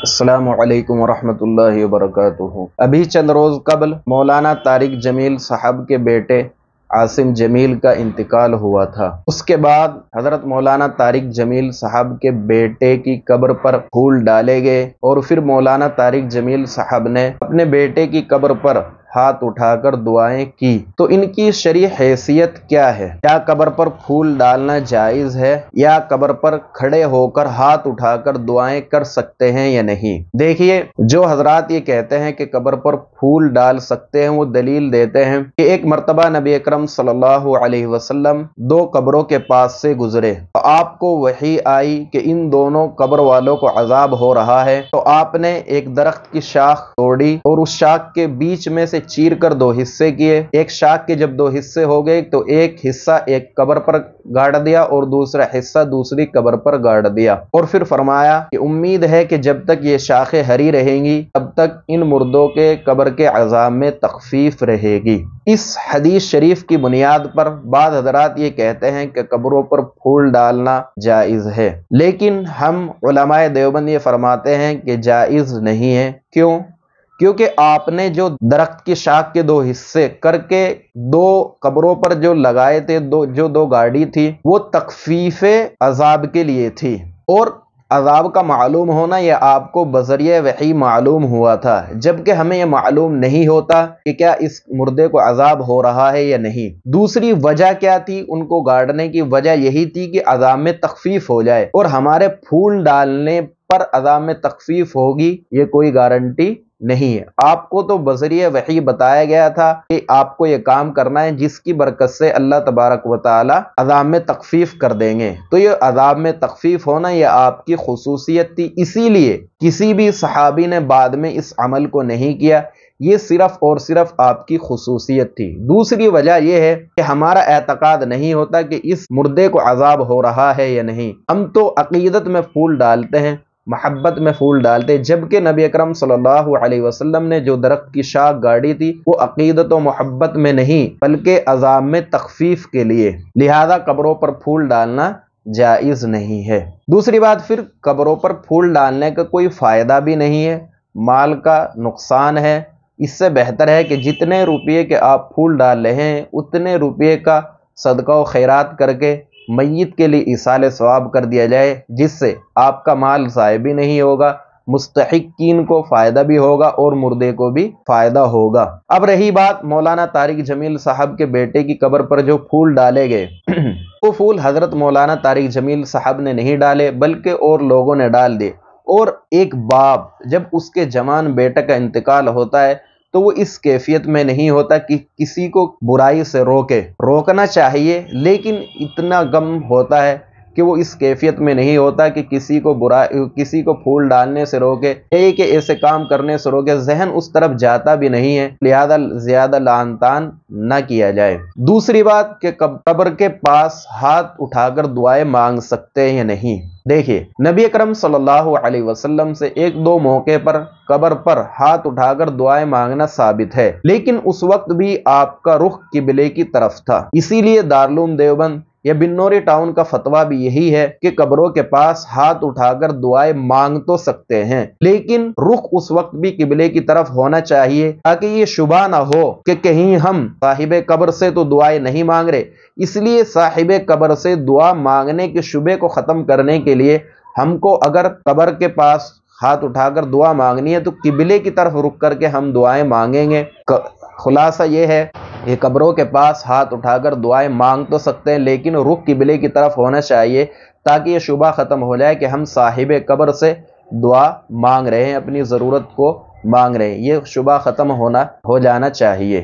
अस्सलामु अलैकुम वरहमतुल्लाहि वबरकातुहू। अभी चंद रोज़ कबल मौलाना तारिक जमील साहब के बेटे आसिम जमील का इंतकाल हुआ था। उसके बाद हज़रत मौलाना तारिक जमील साहब के बेटे की कब्र पर फूल डाले गए और फिर मौलाना तारिक जमील साहब ने अपने बेटे की कब्र पर हाथ उठाकर दुआएं की। तो इनकी शरई हैसियत क्या है? क्या कब्र पर फूल डालना जायज़ है या कब्र पर खड़े होकर हाथ उठाकर दुआएं कर सकते हैं या नहीं? देखिए, जो हजरात ये कहते हैं कि कब्र पर फूल डाल सकते हैं, वो दलील देते हैं कि एक मर्तबा नबी अकरम सल्लल्लाहु अलैहि वसल्लम दो कब्रों के पास से गुजरे तो आपको वही आई कि इन दोनों कब्र वालों को अजाब हो रहा है। तो आपने एक दरख्त की शाख तोड़ी और उस शाख के बीच में से चीर कर दो हिस्से किए। एक शाख के जब दो हिस्से हो गए तो एक हिस्सा एक कब्र पर गाड़ दिया और दूसरा हिस्सा दूसरी कब्र पर गाड़ दिया और फिर फरमाया कि उम्मीद है कि जब तक ये शाखें हरी रहेंगी तब तक इन मुर्दों के कब्र के अजाब में तखफीफ रहेगी। इस हदीस शरीफ की बुनियाद पर बाद हजरात ये कहते हैं कि कब्रों पर फूल डालना जायज़ है, लेकिन हम उलमाए देवबंद ये फरमाते हैं कि जायज़ नहीं है। क्यों? क्योंकि आपने जो दरख्त की शाख के दो हिस्से करके दो कब्रों पर जो लगाए थे, दो गाड़ी थी, वो तखफीफे अजाब के लिए थी और अजाब का मालूम होना यह आपको बज़रिए वही मालूम हुआ था, जबकि हमें यह मालूम नहीं होता कि क्या इस मुर्दे को अजाब हो रहा है या नहीं। दूसरी वजह क्या थी? उनको गाड़ने की वजह यही थी कि अजाब में तखफीफ हो जाए, और हमारे फूल डालने पर अजाब में तखफीफ होगी ये कोई गारंटी नहीं है। आपको तो बज़रिए वही बताया गया था कि आपको ये काम करना है जिसकी बरकत से अल्लाह तबारक व तआला अजाब में तखफीफ कर देंगे। तो ये अजाब में तखफीफ होना ये आपकी खुसूसियत थी, इसीलिए किसी भी सहाबी ने बाद में इस अमल को नहीं किया। ये सिर्फ और सिर्फ आपकी खुसूसियत थी। दूसरी वजह यह है कि हमारा एतकाद नहीं होता कि इस मुर्दे को अजाब हो रहा है या नहीं। हम तो अकीदत में फूल डालते हैं, मोहब्बत में फूल डालते, जबकि नबी अकरम सल्लल्लाहु अलैहि वसल्लम ने जो दरख्त की शाख गाड़ी थी वो अकीदत और मोहब्बत में नहीं बल्कि अजाब में तखफीफ के लिए। लिहाजा कब्रों पर फूल डालना जायज़ नहीं है। दूसरी बात, फिर कब्रों पर फूल डालने का कोई फ़ायदा भी नहीं है, माल का नुकसान है। इससे बेहतर है कि जितने रुपये के आप फूल डाल रहे हैं उतने रुपये का सदका व खैरात करके मय्यत के लिए इसाले सवाब कर दिया जाए, जिससे आपका माल ज़ाय भी नहीं होगा, मुस्तहिकीन को फ़ायदा भी होगा और मुर्दे को भी फ़ायदा होगा। अब रही बात मौलाना तारिक जमील साहब के बेटे की कब्र पर जो फूल डाले गए वो फूल हज़रत मौलाना तारिक जमील साहब ने नहीं डाले बल्कि और लोगों ने डाल दिए। और एक बाप जब उसके जवान बेटे का इंतकाल होता है तो वो इस कैफियत में नहीं होता कि किसी को बुराई से रोकना चाहिए, लेकिन इतना गम होता है कि वो इस कैफियत में नहीं होता कि किसी को फूल डालने से रोके, कि ऐसे काम करने से रोके। जहन उस तरफ जाता भी नहीं है, लिहाजा ज्यादा लानतान न किया जाए। दूसरी बात कि कब्र के पास हाथ उठाकर दुआएं मांग सकते हैं या नहीं। देखिए, नबी अकरम सल्लल्लाहु अलैहि वसल्लम से एक दो मौके पर कब्र पर हाथ उठाकर दुआएं मांगना साबित है, लेकिन उस वक्त भी आपका रुख किबले की तरफ था। इसीलिए दारुल देवबंद या बिन्नौरी टाउन का फतवा भी यही है कि कब्रों के पास हाथ उठाकर दुआएं मांग तो सकते हैं, लेकिन रुख उस वक्त भी किबले की तरफ होना चाहिए, ताकि ये शुबा ना हो कि कहीं हम साहिबे कब्र से तो दुआएं नहीं मांग रहे। इसलिए साहिबे कब्र से दुआ मांगने के शुबे को खत्म करने के लिए हमको अगर कब्र के पास हाथ उठाकर दुआ मांगनी है तो किबले की तरफ रुक करके हम दुआएं मांगेंगे। खुलासा ये है कि कब्रों के पास हाथ उठाकर दुआएं मांग तो सकते हैं, लेकिन रुख किबले की तरफ होना चाहिए, ताकि ये शुबा ख़त्म हो जाए कि हम साहिबे कब्र से दुआ मांग रहे हैं, अपनी ज़रूरत को मांग रहे हैं। ये शुबा ख़त्म हो जाना चाहिए।